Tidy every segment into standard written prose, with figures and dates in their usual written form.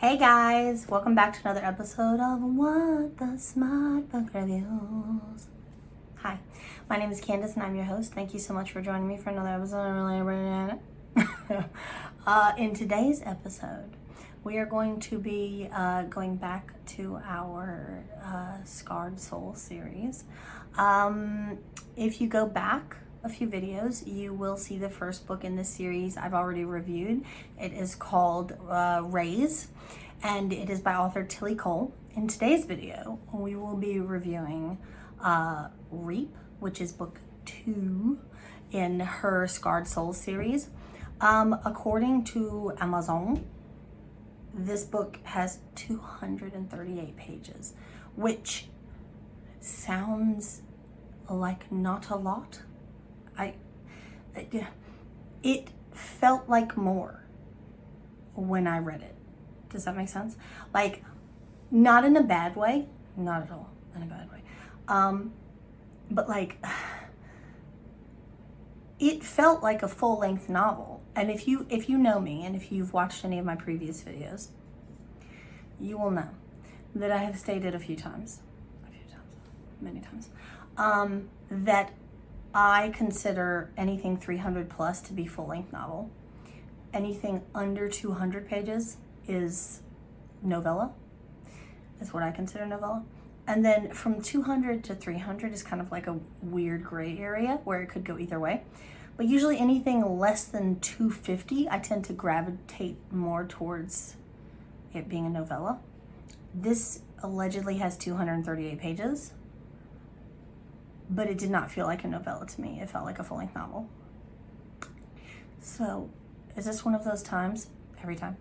Hey guys, welcome back to another episode of What the Smut Book Reviews. Hi, my name is Candace and I'm your host. Thank you so much for joining me for another episode. I really appreciate it. In today's episode, we are going to be going back to our Scarred Soul series. If you go back a few videos, you will see the first book in this series I've already reviewed. It is called Raise, and it is by author Tillie. In today's video, we will be reviewing Reap, which is book 2 in her Scarred Soul series. According to Amazon, this book has 238 pages, which sounds like not a lot. It felt like more when I read it. Does that make sense? Like, not in a bad way, not at all in a bad way. But like, it felt like a full-length novel. And if you know me and if you've watched any of my previous videos, you will know that I have stated many times, that I consider anything 300 plus to be full-length novel. Anything under 200 pages is novella, is what I consider novella. And then from 200 to 300 is kind of like a weird gray area where it could go either way. But usually anything less than 250, I tend to gravitate more towards it being a novella. This allegedly has 238 pages. But it did not feel like a novella to me. It felt like a full-length novel. So, is this one of those times, every time,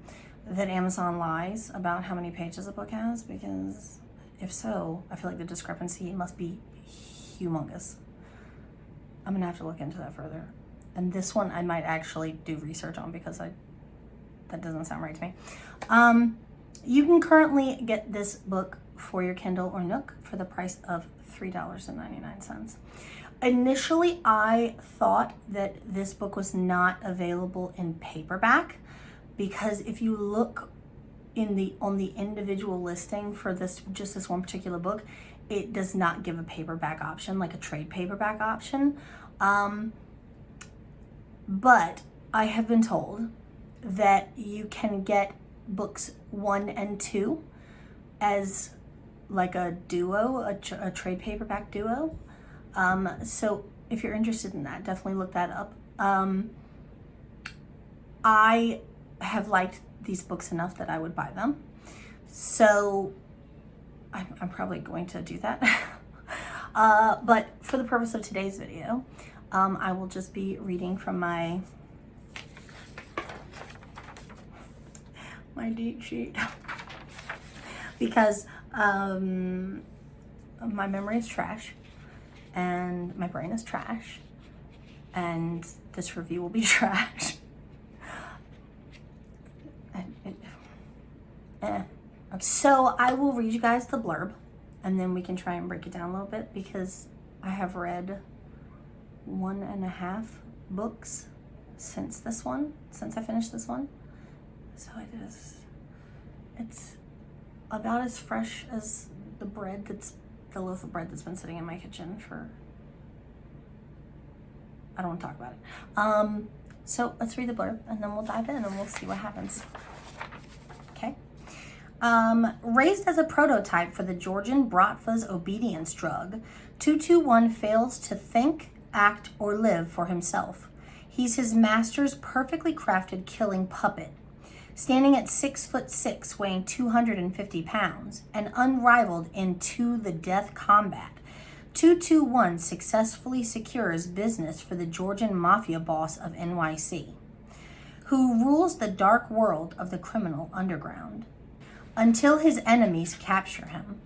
that Amazon lies about how many pages a book has? Because if so, I feel like the discrepancy must be humongous. I'm gonna have to look into that further. And this one I might actually do research on because that doesn't sound right to me. You can currently get this book for your Kindle or Nook for the price of $3.99. Initially, I thought that this book was not available in paperback because if you look on the individual listing for this one particular book, it does not give a paperback option, like a trade paperback option. But I have been told that you can get books 1 and 2 as like a duo, a trade paperback duo. So if you're interested in that, definitely look that up. I have liked these books enough that I would buy them. So I'm probably going to do that. But for the purpose of today's video, I will just be reading from my date sheet because my memory is trash and my brain is trash and this review will be trash. So I will read you guys the blurb and then we can try and break it down a little bit because I have read 1.5 books since I finished this one. So it's about as fresh as the loaf of bread that's been sitting in my kitchen for, I don't want to talk about it. So let's read the blurb and then we'll dive in and we'll see what happens. Okay. Raised as a prototype for the Georgian Bratva's obedience drug, 221 fails to think, act, or live for himself. He's his master's perfectly crafted killing puppet. Standing at 6'6", weighing 250 pounds, and unrivaled in To the Death combat, 221 successfully secures business for the Georgian mafia boss of NYC, who rules the dark world of the criminal underground, until his enemies capture him.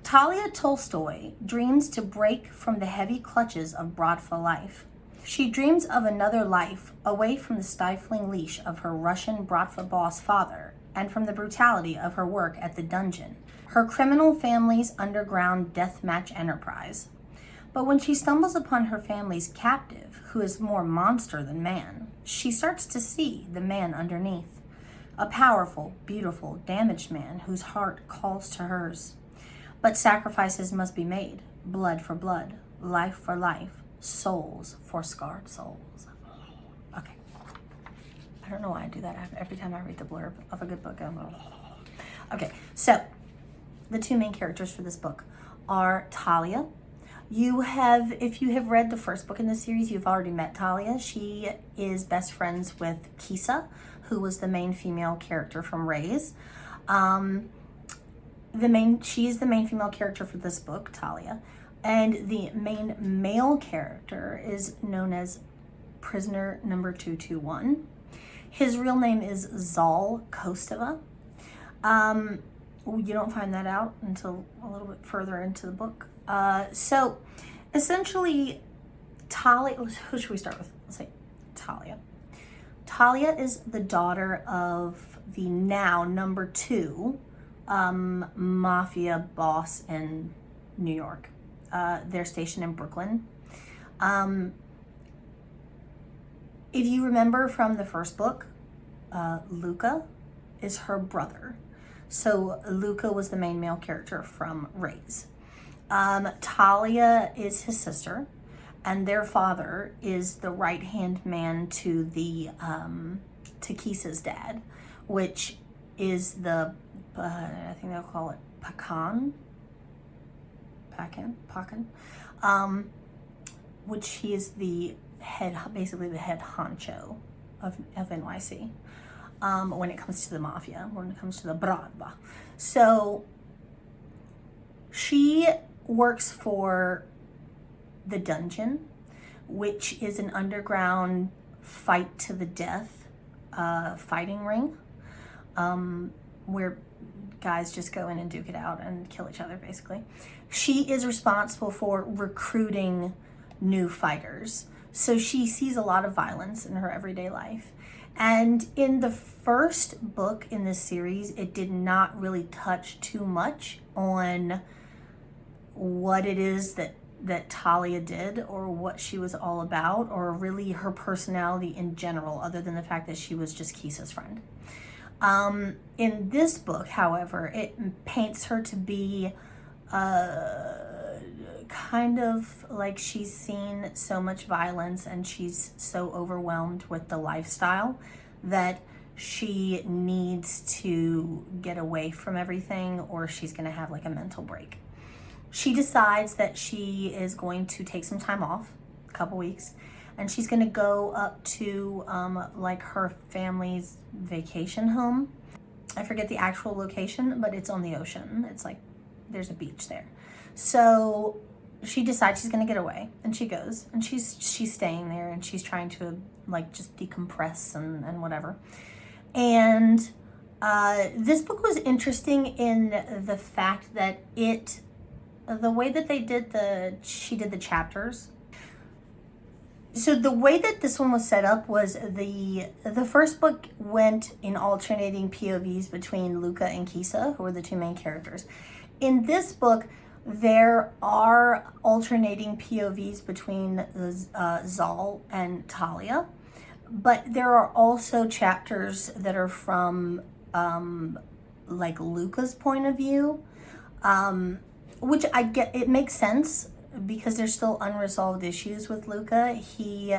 Talia Tolstoy dreams to break from the heavy clutches of Bratva life. She dreams of another life away from the stifling leash of her Russian Bratva boss father and from the brutality of her work at the dungeon, her criminal family's underground deathmatch enterprise. But when she stumbles upon her family's captive, who is more monster than man, she starts to see the man underneath. a powerful, beautiful, damaged man whose heart calls to hers. But sacrifices must be made, blood for blood, life for life, souls for scarred souls. Okay. I don't know why I do that every time I read the blurb of a good book. Okay, so the two main characters for this book are Talia. If you have read the first book in the series, you've already met Talia. She is best friends with Kisa, who was the main female character from Raise. She is the main female character for this book, Talia. And the main male character is known as Prisoner Number 221. His real name is Zal Kostova. You don't find that out until a little bit further into the book. So essentially, Talia, who should we start with? Let's say Talia. Talia is the daughter of the now number 2 mafia boss in New York. They're stationed in Brooklyn. If you remember from the first book, Luca is her brother. So Luca was the main male character from Raise. Talia is his sister, and their father is the right-hand man to to Kisa's dad, which is the I think they'll call it Pacan, which he is the head, basically the head honcho of NYC. When it comes to the mafia, when it comes to the brava. So she works for the Dungeon, which is an underground fight to the death fighting ring, where guys just go in and duke it out and kill each other, basically. She is responsible for recruiting new fighters. So she sees a lot of violence in her everyday life. And in the first book in this series, it did not really touch too much on what it is that Talia did or what she was all about, or really her personality in general, other than the fact that she was just Kisa's friend. In this book, however, it paints her to be kind of like she's seen so much violence and she's so overwhelmed with the lifestyle that she needs to get away from everything, or she's going to have like a mental break. She decides that she is going to take some time off, a couple weeks, and she's going to go up to like her family's vacation home. I forget the actual location, but it's on the ocean. It's like there's a beach there. So she decides she's going to get away, and she goes, and she's staying there, and she's trying to like just decompress and whatever. And this book was interesting in the fact that the way that she did the chapters. So the way that this one was set up was the first book went in alternating POVs between Luca and Kisa, who are the two main characters. In this book, there are alternating POVs between Zal and Talia, but there are also chapters that are from like Luca's point of view, which I get. It makes sense because there's still unresolved issues with Luca. He,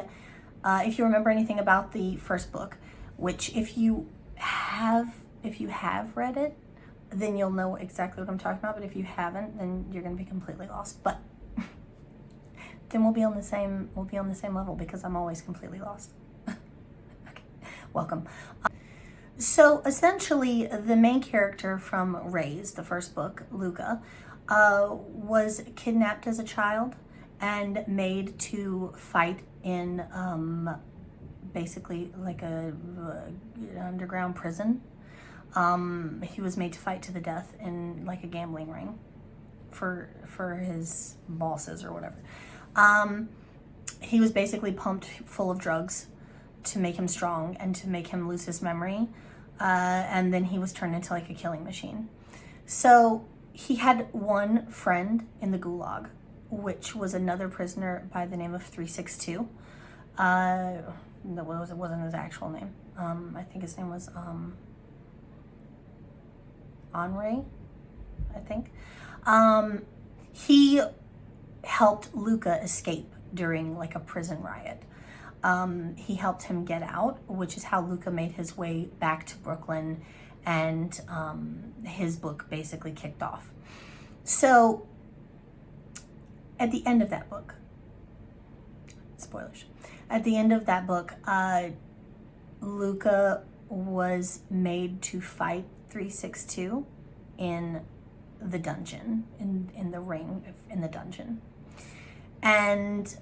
if you remember anything about the first book, which if you have read it, then you'll know exactly what I'm talking about. But if you haven't, then you're going to be completely lost. But then we'll be on the same level because I'm always completely lost. Okay, welcome. So essentially, the main character from Raise, the first book, Luca, was kidnapped as a child and made to fight in basically like an underground prison. He was made to fight to the death in like a gambling ring for his bosses or whatever. He was basically pumped full of drugs to make him strong and to make him lose his memory. And then he was turned into like a killing machine. So he had one friend in the gulag, which was another prisoner by the name of 362. That wasn't his actual name. I think his name was Henri, I think. He helped Luca escape during like a prison riot. He helped him get out, which is how Luca made his way back to Brooklyn, and his book basically kicked off. So at the end of that book, spoilers, at the end of that book, Luca was made to fight 362 in the dungeon, in the ring in the dungeon. And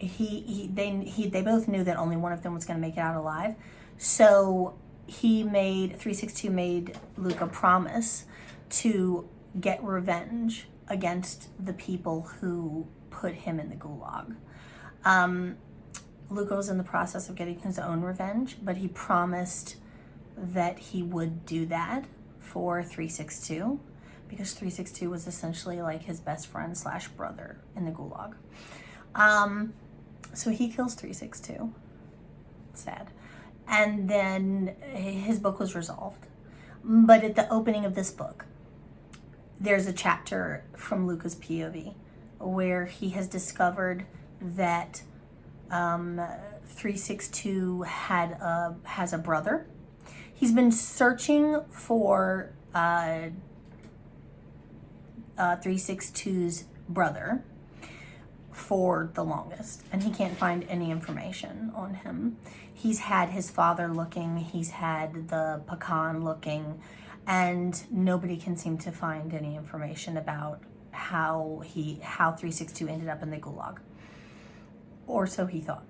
they both knew that only one of them was going to make it out alive. So 362 made Luca promise to get revenge against the people who put him in the gulag. Luca was in the process of getting his own revenge, but he promised that he would do that for 362, because 362 was essentially like his best friend / brother in the gulag. So he kills 362. Sad. And then his book was resolved. But at the opening of this book, there's a chapter from Luca's POV where he has discovered that 362 has a brother. He's been searching for 362's brother for the longest, and he can't find any information on him. He's had his father looking, he's had the pecan looking, and nobody can seem to find any information about how 362 ended up in the gulag, or so he thought.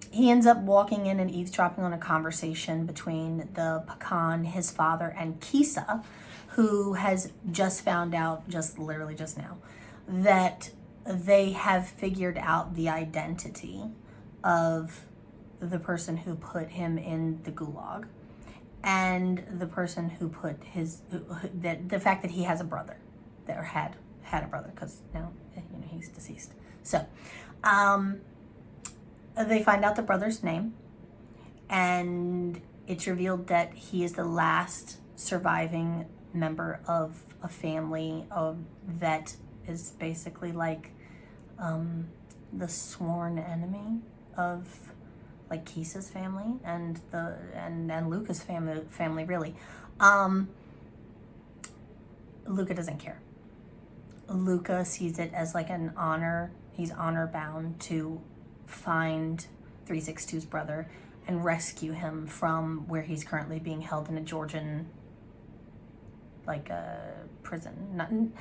He ends up walking in and eavesdropping on a conversation between the pecan, his father, and Kisa, who has just found out, literally just now, that they have figured out the identity of the person who put him in the gulag, and the person who put the fact that he has a brother, or had a brother, because now he's deceased. So they find out the brother's name, and it's revealed that he is the last surviving member of a family that is basically like the sworn enemy of like Kisa's family and Luca's family really. Luca doesn't care. Luca sees it as like an honor. He's honor bound to find 362's brother and rescue him from where he's currently being held in a Georgian like a prison.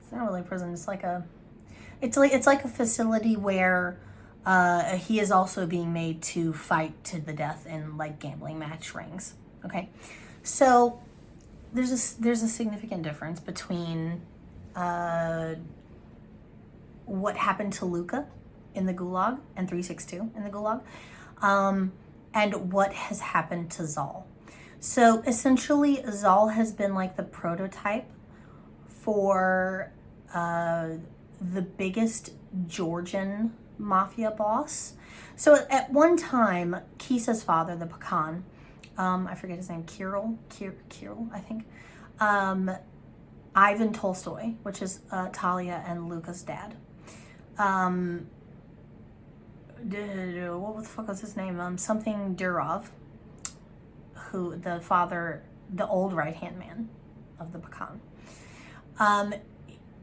It's not really a prison. It's like a facility where he is also being made to fight to the death in like gambling match rings. Okay, so there's a significant difference between what happened to Luca in the gulag and 362 in the gulag, and what has happened to Zal. So essentially, Zal has been like the prototype for the biggest Georgian mafia boss. So at one time, Kisa's father, the pecan, I forget his name, Kirill, I think, Ivan Tolstoy, which is Talia and Luca's dad. What the fuck was his name? Something Durov, who the father, the old right-hand man of the pecan.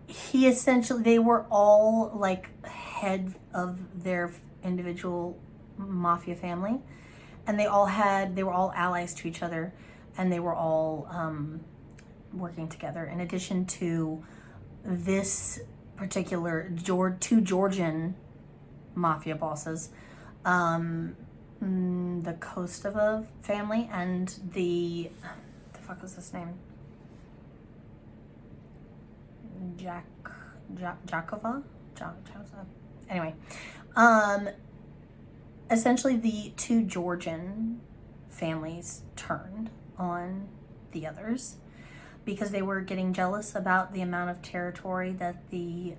He essentially, they were all like head of their individual mafia family, and they were all allies to each other, and they were all working together. In addition to this particular two Georgian mafia bosses, the Kostova family and the fuck was his name? Jakova? Anyway, essentially the two Georgian families turned on the others because they were getting jealous about the amount of territory that the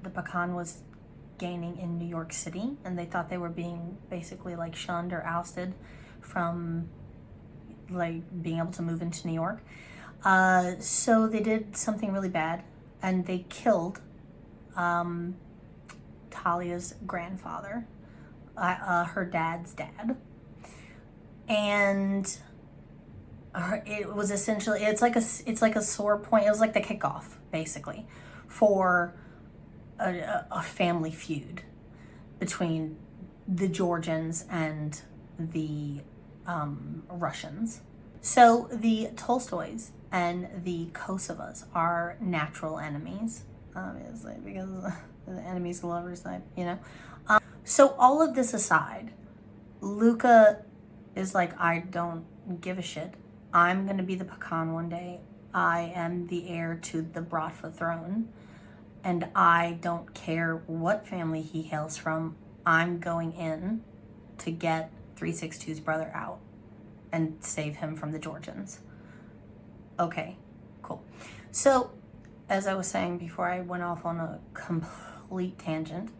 pecan was gaining in New York City, and they thought they were being basically like shunned or ousted from like being able to move into New York. So they did something really bad, and they killed Talia's grandfather, her dad's dad. And it was essentially, it's like a sore point. It was like the kickoff, basically, for a family feud between the Georgians and the Russians. So the Tolstoys and the Kosovas are natural enemies, obviously, because the enemies to lovers type, you know. So all of this aside, Luca is like, I don't give a shit. I'm gonna be the Pakan one day. I am the heir to the Bratva throne, and I don't care what family he hails from. I'm going in to get 362's brother out and save him from the Georgians. Okay, cool. So, as I was saying before I went off on a complete tangent,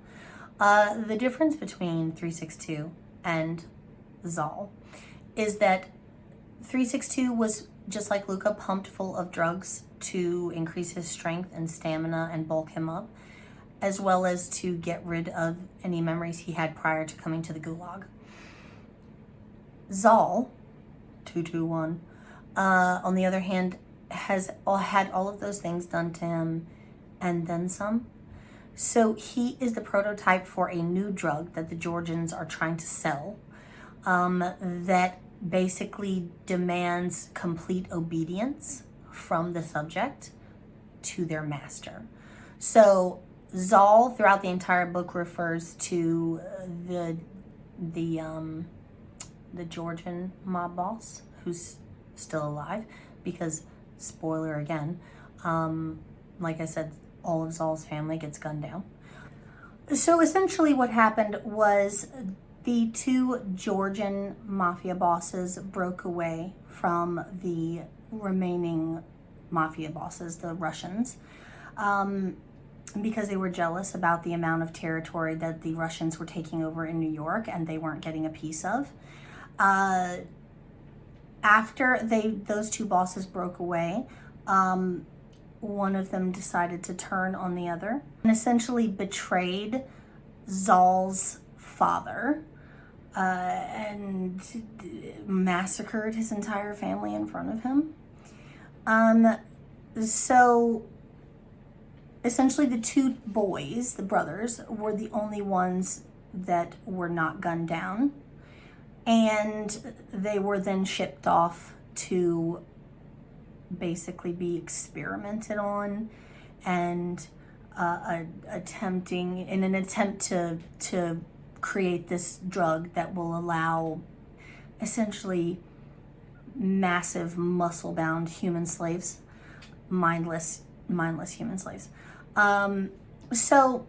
the difference between 362 and Zal is that 362 was, just like Luca, pumped full of drugs to increase his strength and stamina and bulk him up, as well as to get rid of any memories he had prior to coming to the Gulag. Zal, 221, on the other hand, had all of those things done to him and then some. So he is the prototype for a new drug that the Georgians are trying to sell, that basically demands complete obedience from the subject to their master. So Zal, throughout the entire book, refers to the Georgian mob boss, who's still alive, because, spoiler again, like I said, all of Zal's family gets gunned down. So essentially what happened was the two Georgian mafia bosses broke away from the remaining mafia bosses, the Russians, because they were jealous about the amount of territory that the Russians were taking over in New York and they weren't getting a piece of. After those two bosses broke away, one of them decided to turn on the other and essentially betrayed Zal's father, and massacred his entire family in front of him. So essentially the two boys, the brothers, were the only ones that were not gunned down, and they were then shipped off to basically be experimented on and in an attempt to create this drug that will allow essentially massive muscle-bound human slaves, mindless human slaves. So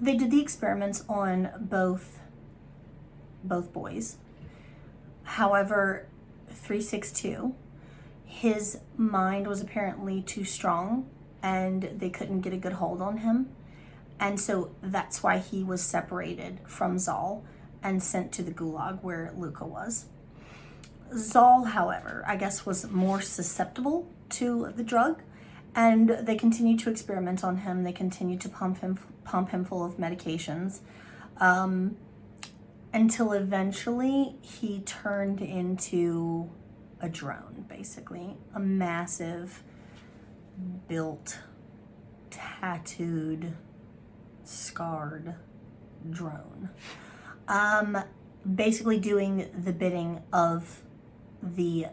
they did the experiments on both boys. However, 362, his mind was apparently too strong and they couldn't get a good hold on him. And so that's why he was separated from Zal and sent to the Gulag where Luca was. Zal, however, I guess was more susceptible to the drug, and they continued to experiment on him. They continued to pump him full of medications, until eventually he turned into a drone, basically. A massive, built, tattooed, scarred drone. Basically doing the bidding of the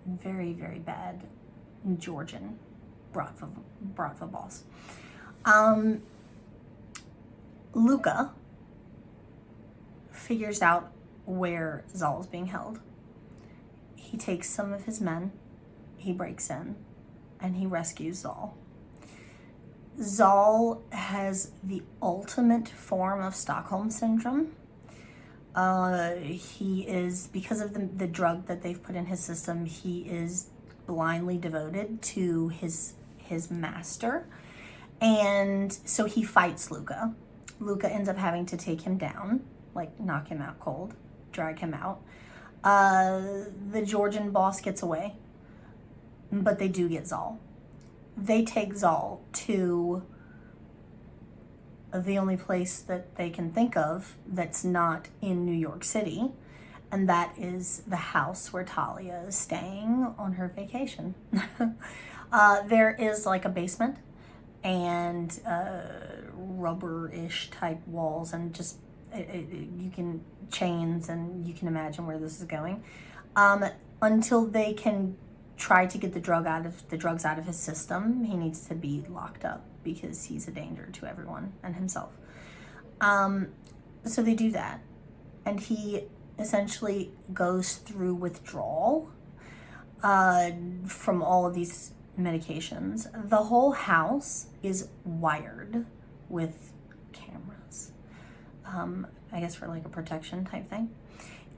very, very bad Georgian Bratva boss. Luca figures out where Zal is being held. He takes some of his men, he breaks in, and he rescues Zal. Zal has the ultimate form of Stockholm Syndrome. He is, because of the drug that they've put in his system, he is blindly devoted to his master. And so he fights Luca. Luca ends up having to take him down, like knock him out cold, drag him out. The Georgian boss gets away, but they do get Zal. They take Zal to the only place that they can think of that's not in New York City, and that is the house where Talia is staying on her vacation. There is like a basement and rubber-ish type walls, and just you can chains, and you can imagine where this is going. Until they can try to get the drugs out of his system, he needs to be locked up because he's a danger to everyone and himself. So they do that, and he essentially goes through withdrawal from all of these medications. The whole house is wired with cameras, I guess for like a protection type thing.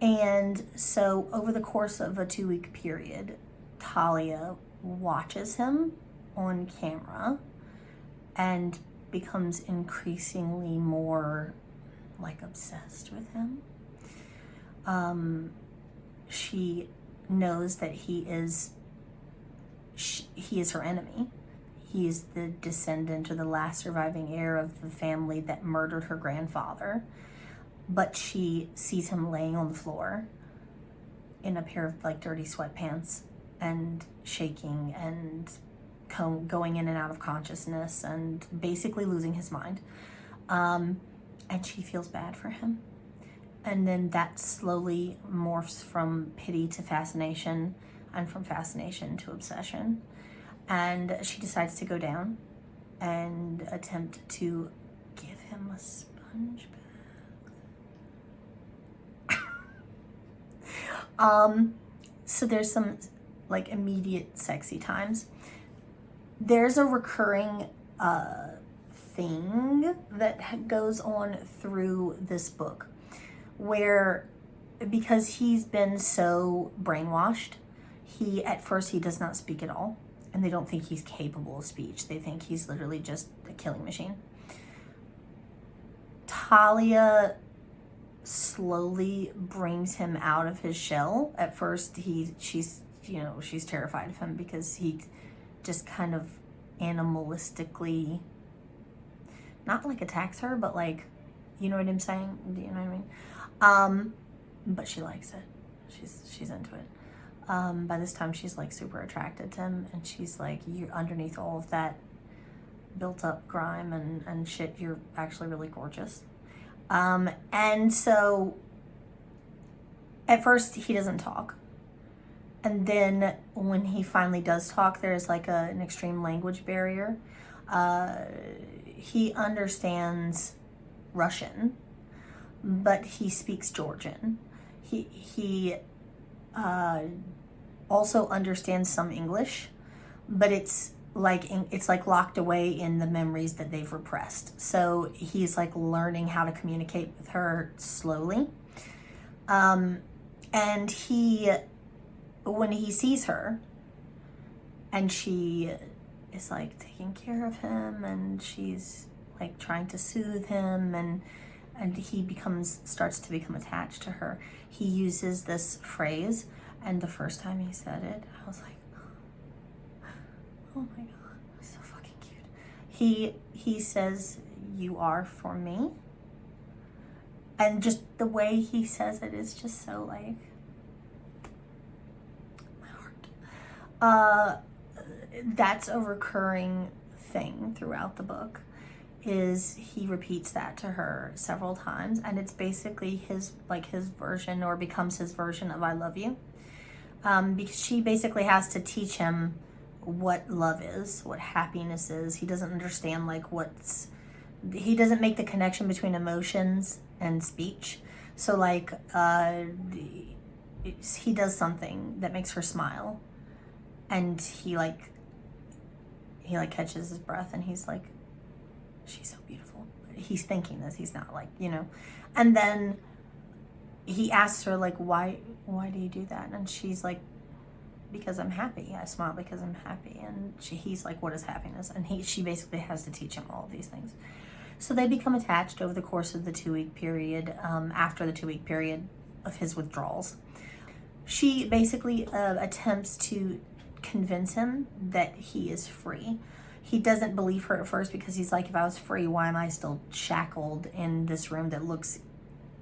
And so over the course of a 2-week period, Talia watches him on camera and becomes increasingly more like obsessed with him. She knows that he is her enemy. He is the descendant or the last surviving heir of the family that murdered her grandfather. But she sees him laying on the floor in a pair of like dirty sweatpants and shaking and going in and out of consciousness and basically losing his mind. And she feels bad for him. And then that slowly morphs from pity to fascination, and from fascination to obsession. And she decides to go down and attempt to give him a sponge bath. So there's some like immediate sexy times. There's a recurring thing that goes on through this book where, because he's been so brainwashed, at first he does not speak at all, and they don't think he's capable of speech. They think he's literally just a killing machine. Talia slowly brings him out of his shell. At first she's terrified of him because he just kind of animalistically, not like attacks her, but like, you know what I'm saying? Do you know what I mean? But she likes it. She's into it. By this time she's like super attracted to him, and she's like, you're underneath all of that built up grime and shit, you're actually really gorgeous. And so at first he doesn't talk. And then when he finally does talk, there's like an extreme language barrier. He understands Russian, but he speaks Georgian. He also understands some English, but it's like locked away in the memories that they've repressed. So he's like learning how to communicate with her slowly. And when he sees her and she is like taking care of him, and she's like trying to soothe him, and he starts to become attached to her, he uses this phrase. And the first time he said it, I was like, oh my God, that's so fucking cute. He says, "You are for me." And just the way he says it is just so like, my heart. That's a recurring thing throughout the book, is he repeats that to her several times, and it's basically his version, or becomes his version of "I love you." Because she basically has to teach him what love is, what happiness is. He doesn't understand he doesn't make the connection between emotions and speech. So like, he does something that makes her smile, and he catches his breath, and he's like, she's so beautiful. He's thinking this, he's not like, and then he asks her like, why do you do that? And she's like, because I'm happy. I smile because I'm happy. And he's like, what is happiness? And she basically has to teach him all of these things. So they become attached over the course of the 2-week period, after the 2-week period of his withdrawals. she basically attempts to convince him that he is free. He doesn't believe her at first because he's like, if I was free, why am I still shackled in this room that looks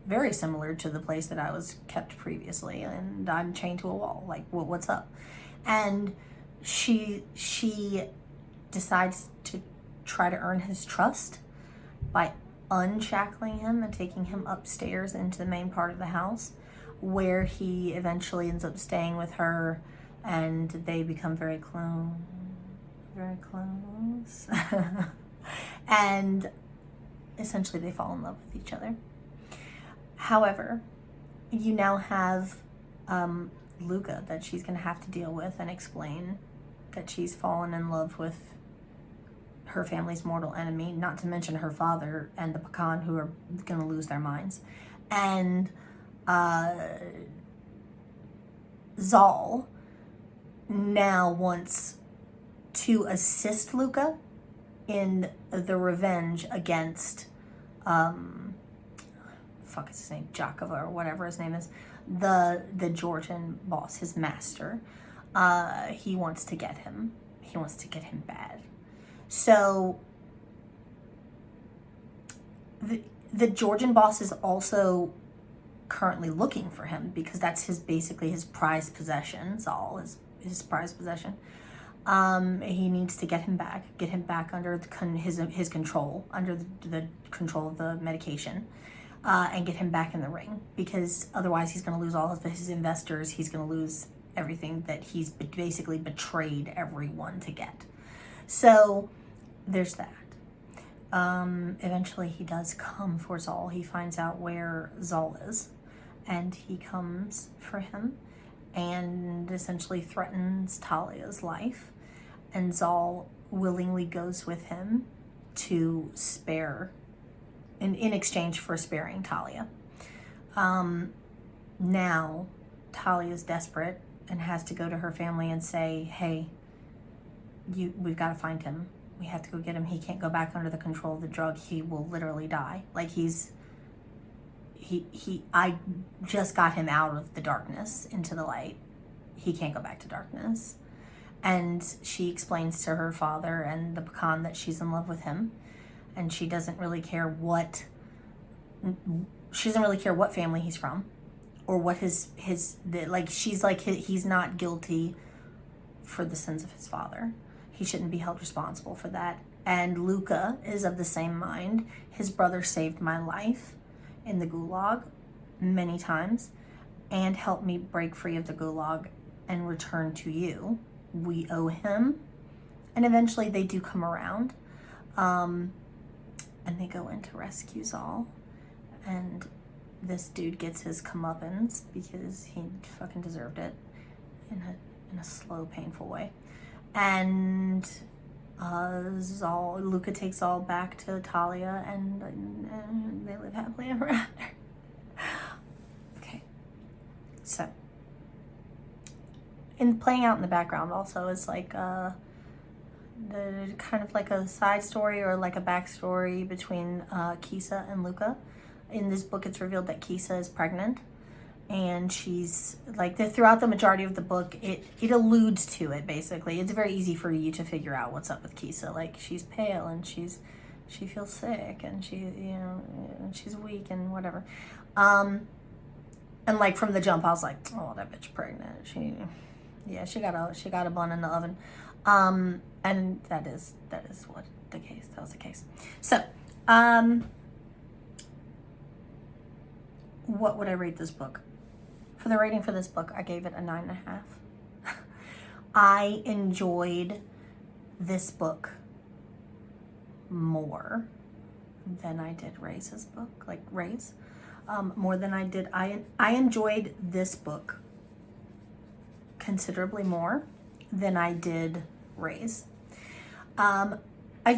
very similar to the place that I was kept previously, and I'm chained to a wall? Like, what's up? And she decides to try to earn his trust by unshackling him and taking him upstairs into the main part of the house, where he eventually ends up staying with her, and they become very close. And essentially they fall in love with each other. However, you now have Luca that she's going to have to deal with and explain that she's fallen in love with her family's mortal enemy, not to mention her father and the pecan, who are going to lose their minds. And Zal now wants to assist Luca in the revenge against fuck is his name, Jakova or whatever his name is, the Georgian boss, his master. He wants to get him. He wants to get him bad. So the Georgian boss is also currently looking for him, because that's basically his prized possession. Zal is his prized possession. He needs to get him back under his control, under the control of the medication, and get him back in the ring, because otherwise he's going to lose all of his investors. He's going to lose everything that he's basically betrayed everyone to get. So there's that. Eventually he does come for Zal. He finds out where Zal is, and he comes for him and essentially threatens Talia's life. And Zal willingly goes with him to spare, in exchange for sparing Talia. Now Talia's desperate and has to go to her family and say, hey, we've got to find him. We have to go get him. He can't go back under the control of the drug. He will literally die. Like, I just got him out of the darkness into the light. He can't go back to darkness. And she explains to her father and the pecan that she's in love with him, and she doesn't really care what family he's from, or what he's like, he's not guilty for the sins of his father. He shouldn't be held responsible for that. And Luca is of the same mind. His brother saved my life in the gulag many times and helped me break free of the gulag and return to you. We owe him. And eventually they do come around, and they go in to rescue Zal. And this dude gets his comeuppance because he fucking deserved it in a slow, painful way. And Luca takes Zal back to Talia, and they live happily ever after. Okay, so in playing out in the background also is like the kind of like a side story or like a backstory between Kisa and Luca. In this book, it's revealed that Kisa is pregnant, and she's like, throughout the majority of the book, it alludes to it. Basically, it's very easy for you to figure out what's up with Kisa. Like, she's pale and she feels sick, and she's weak and whatever. And like from the jump, I was like, oh, that bitch pregnant. She got a bun in the oven. And that is what the case. That was the case. So, what would I rate this book? For the rating for this book, I gave it a 9.5. I enjoyed this book more than I did Ray's book, like Ray's. More than I did. I enjoyed this book considerably more than I did Ray's. I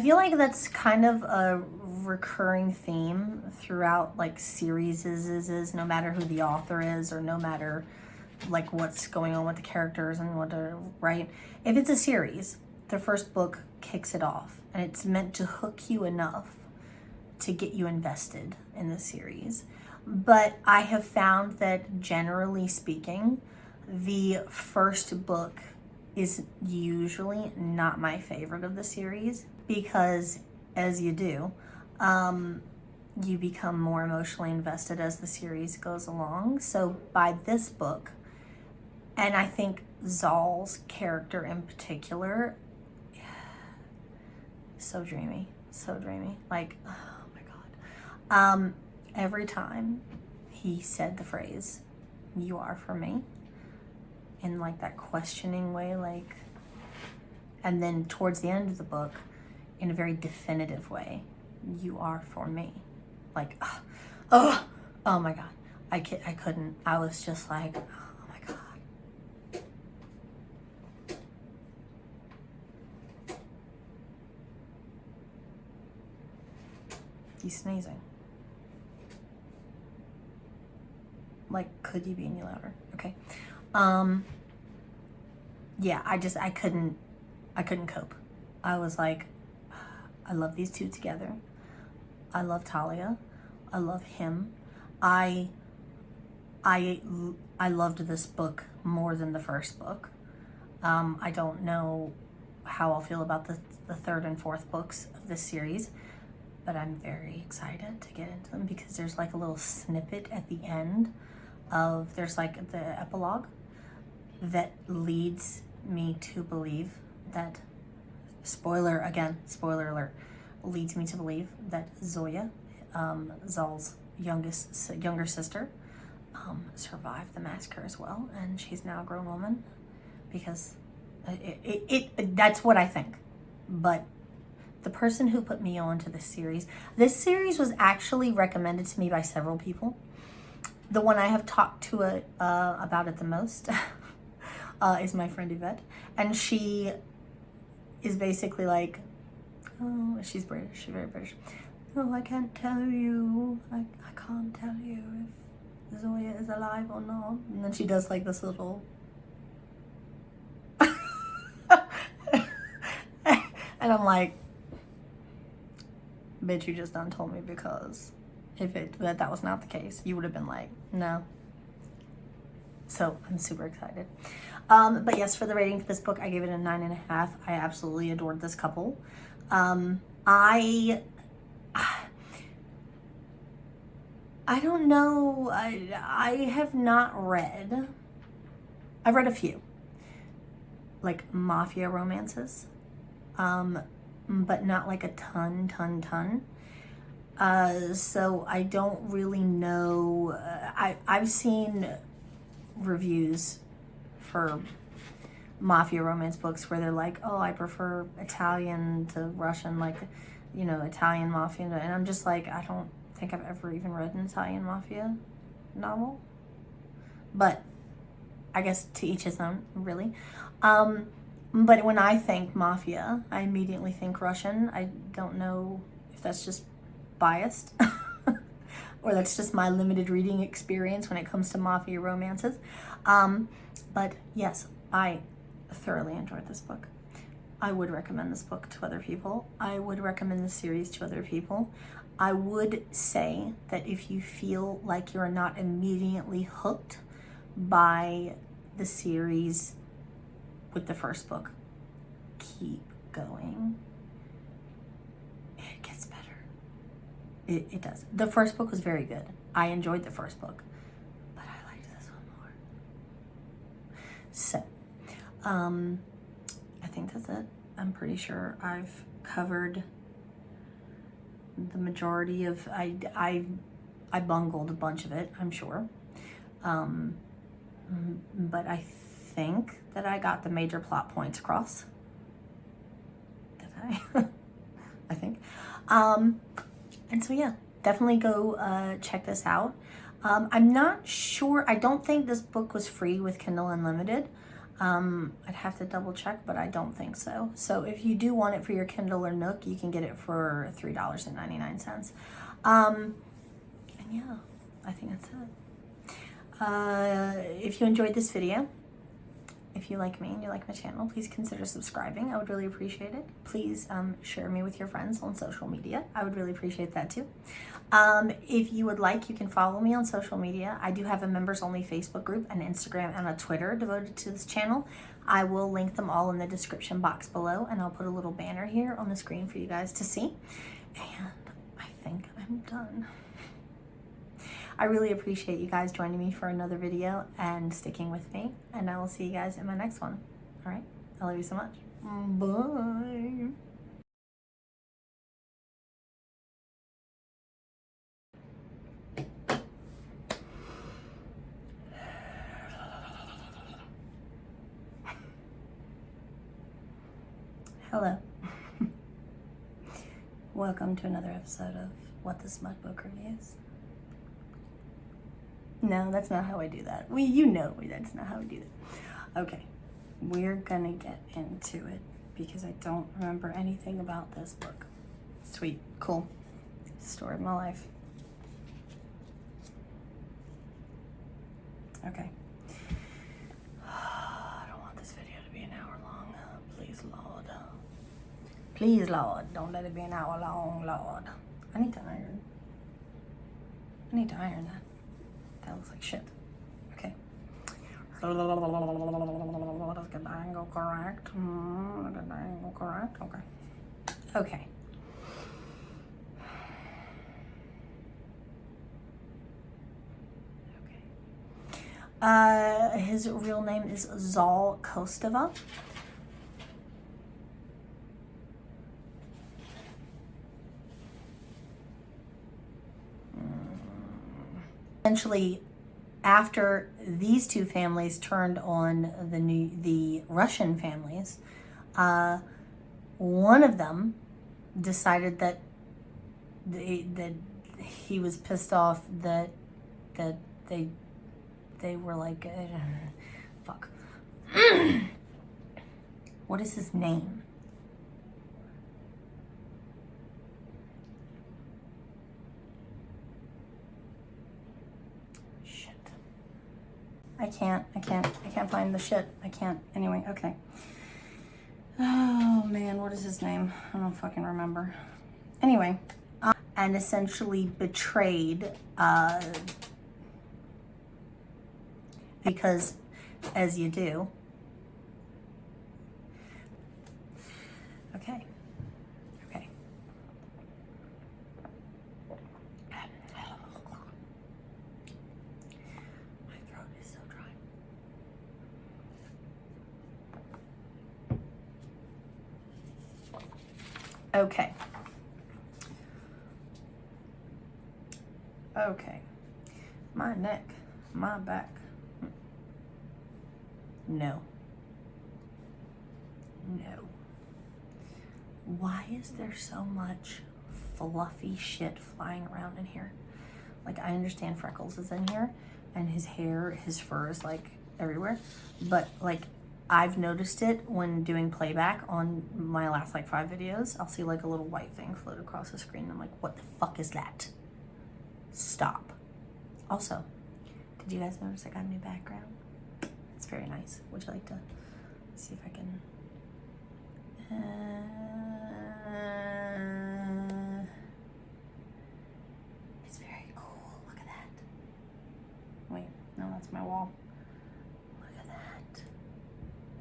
feel like that's kind of a recurring theme throughout like series is no matter who the author is, or no matter like what's going on with the characters and right? If it's a series, the first book kicks it off, and it's meant to hook you enough to get you invested in the series. But I have found that generally speaking, The first book is usually not my favorite of the series because, as you do, you become more emotionally invested as the series goes along. So by this book, and I think Zal's character in particular, so dreamy, so dreamy. Like, oh my God. Every time he said the phrase, "You are for me," in like that questioning way, like, and then towards the end of the book, in a very definitive way, "You are for me." Like, oh my God. I couldn't. I was just like, oh my God. He's sneezing. Like, could you be any louder? Okay. Yeah, I couldn't cope. I was like, I love these two together. I love Talia. I love him. I loved this book more than the first book. I don't know how I'll feel about the third and fourth books of this series, but I'm very excited to get into them because there's like a little snippet at the end of, there's like the epilogue that leads me to believe that, spoiler alert, leads me to believe that Zoya, Zal's younger sister, survived the massacre as well, and she's now a grown woman, because that's what I think. But the person who put me on to this series was actually recommended to me by several people. The one I have talked to about it the most is my friend Yvette, and she is basically like, oh, she's British, she's very British. Oh, I can't tell you, I can't tell you if Zoya is alive or not. And then she does like this little and I'm like, bitch, you just done told me, because if that was not the case, you would have been like, no. So I'm super excited. But yes, for the rating for this book, I gave it a 9.5. I absolutely adored this couple. I don't know. I have not read. I've read a few, like mafia romances, but not like a ton. So I don't really know. I've seen reviews for mafia romance books where they're like, oh, I prefer Italian to Russian, like, you know, Italian mafia, and I'm just like, I don't think I've ever even read an Italian mafia novel, but I guess to each his own, really. But when I think mafia, I immediately think Russian. I don't know if that's just biased or that's just my limited reading experience when it comes to mafia romances. But yes, I thoroughly enjoyed this book. I would recommend this book to other people. I would recommend this series to other people. I would say that if you feel like you're not immediately hooked by the series with the first book, keep going. It gets better. It does. The first book was very good. I enjoyed the first book, but I liked this one more. So, I think that's it. I'm pretty sure I've covered the majority of, I bungled a bunch of it, I'm sure. But I think that I got the major plot points across. Did I? I think. And so yeah, definitely go check this out. I'm not sure, I don't think this book was free with Kindle Unlimited. I'd have to double check, but I don't think so. So if you do want it for your Kindle or Nook, you can get it for $3.99. And yeah, I think that's it. If you enjoyed this video, if you like me and you like my channel, please consider subscribing. I would really appreciate it. Please share me with your friends on social media. I would really appreciate that too. If you would like, you can follow me on social media. I do have a members only Facebook group, an Instagram, and a Twitter devoted to this channel. I will link them all in the description box below, and I'll put a little banner here on the screen for you guys to see. And I think I'm done. I really appreciate you guys joining me for another video and sticking with me. And I will see you guys in my next one. All right? I love you so much. Bye. Hello. Welcome to another episode of What the Smut Book Reviews. No, that's not how I do that. You know that's not how I do that. Okay, we're gonna get into it because I don't remember anything about this book. Sweet, cool. Story of my life. Okay. I don't want this video to be an hour long. Please, Lord. Please, Lord, don't let it be an hour long, Lord. I need to iron. I need to iron that. That looks like shit. Okay. Let's get the angle correct. Get the angle correct. Okay. Okay. His real name is Zal Kostova. Essentially, after these two families turned on the Russian families, one of them decided that he was pissed off that they were like, fuck. What is his name? I can't find the shit. I can't. Anyway, okay. Oh man, what is his name? I don't fucking remember. Anyway, and essentially betrayed, because as you do. Okay. Okay. Okay. Okay. My neck, my back. No. No. Why is there so much fluffy shit flying around in here? Like, I understand Freckles is in here and his hair, his fur is like everywhere, but like, I've noticed it when doing playback on my last like 5 videos. I'll see like a little white thing float across the screen. I'm like, what the fuck is that? Stop. Also, did you guys notice I got a new background? It's very nice. Would you like to see if I can? It's very cool. Look at that. Wait, no, that's my wall.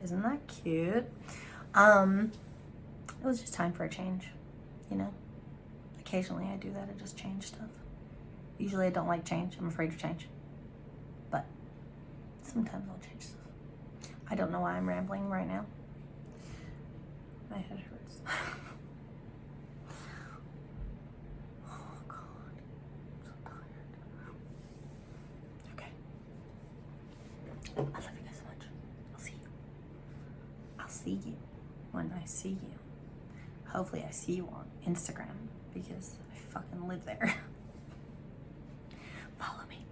Isn't that cute? It was just time for a change, you know? Occasionally I do that, I just change stuff. Usually I don't like change, I'm afraid of change. But sometimes I'll change stuff. I don't know why I'm rambling right now. My head hurts. Oh God, I'm so tired. Okay. I love you guys so much. I'll see you. I'll see you when I see you. Hopefully I see you on Instagram because I fucking live there. Follow me.